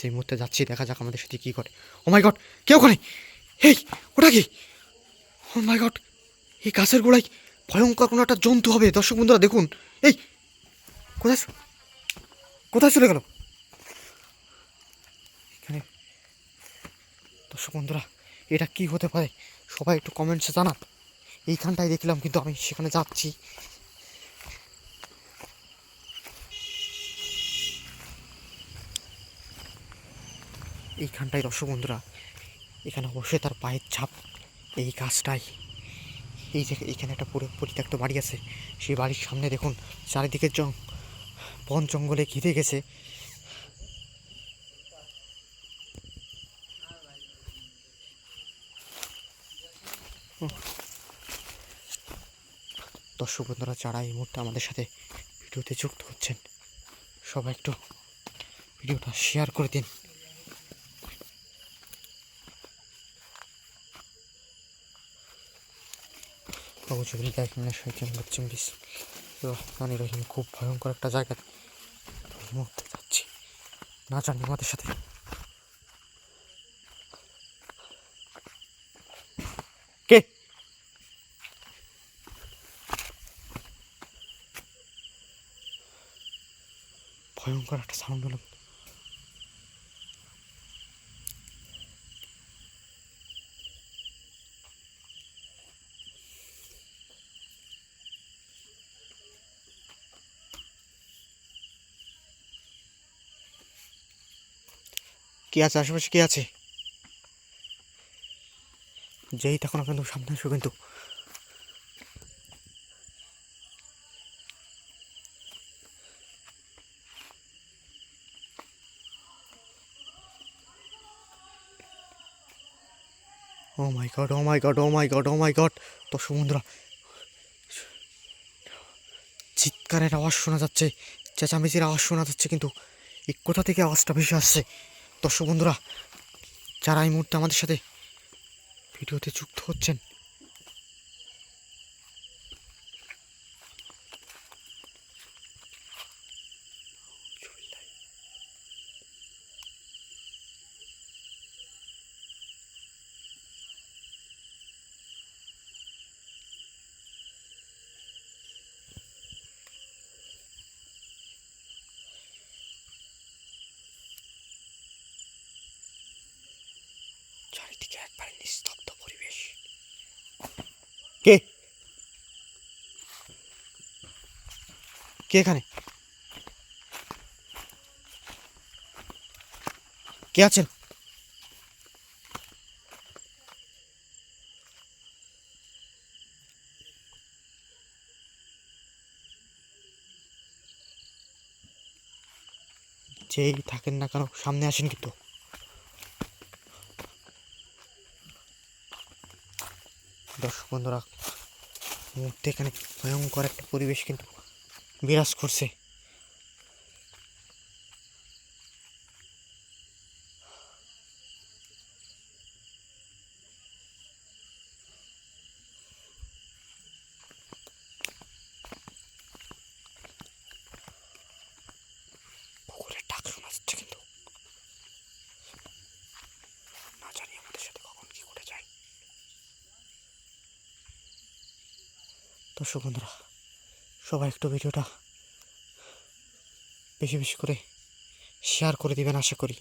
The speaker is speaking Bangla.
এই মুহূর্তে যাচ্ছি, দেখা যাক আমাদের সাথে কী করে। ও মাই গড, কে ওখানে? এই ওটা কি? ও মাই গড, এই গাছের গোড়ায় ভয়ঙ্কর কোনো একটা জন্তু হবে। দর্শক বন্ধুরা দেখুন, এই কোথায় কোথায় চলে গেল এখানে? দর্শক বন্ধুরা এটা কি হতে পারে, সবাই একটু কমেন্টসে জানান। এইখানটায় দেখলাম, কিন্তু আমি সেখানে যাচ্ছি। এইখানটায় দর্শক বন্ধুরা, এখানে অবশ্যই তার পায়ের ছাপ এই গাছটাই। এই যে এখানে একটা পুরো পরিত্যক্ত বাড়ি আছে, সেই বাড়ির সামনে দেখুন চারিদিকে বন জঙ্গলে ঘিরে গেছে। দর্শক বন্ধুরা যারা এই মুহূর্তে আমাদের সাথে ভিডিওতে যুক্ত হচ্ছেন, সবাই একটু ভিডিওটা শেয়ার করে দিন। রহিম, খুব ভয়ঙ্কর একটা জায়গা এই মুহূর্তে যাচ্ছি, না জানি আমাদের সাথে কে। ভয়ঙ্কর একটা সাউন্ড হলো। কে আছে আশেপাশে? কে আছে? যেই তখন কিন্তু সামনে আসো কিন্তু। ও মাই গড, ও মাই গড, ও মাই গড, ও মাই গড। দর্শক বন্ধুরা চিৎকারের আওয়াজ শোনা যাচ্ছে, চেঁচামেচির আওয়াজ শোনা যাচ্ছে, কিন্তু এই কোথা থেকে আওয়াজটা ভেসে আসছে? দর্শক বন্ধুরা যারা এই মুহূর্তে আমাদের সাথে ভিডিওতে যুক্ত হচ্ছেন, চারিদিকে একবারে নিস্তব্ধ পরিবেশ। কে কে এখানে? কে আছেন? যেই থাকেন না কেন সামনে আসেন কিন্তু। দর্শক বন্ধুরা মুহূর্তে এখানে ভয়ঙ্কর একটা পরিবেশ কিন্তু বিরাজ করছে। কুকুরের ডাক শোনা যাচ্ছে, কিন্তু না জানি আমাদের সাথে কখন কি ঘটে যায়। দর্শক বন্ধুরা সবাই একটু ভিডিওটা বেশি বেশি করে শেয়ার করে দিবেন আশা করি।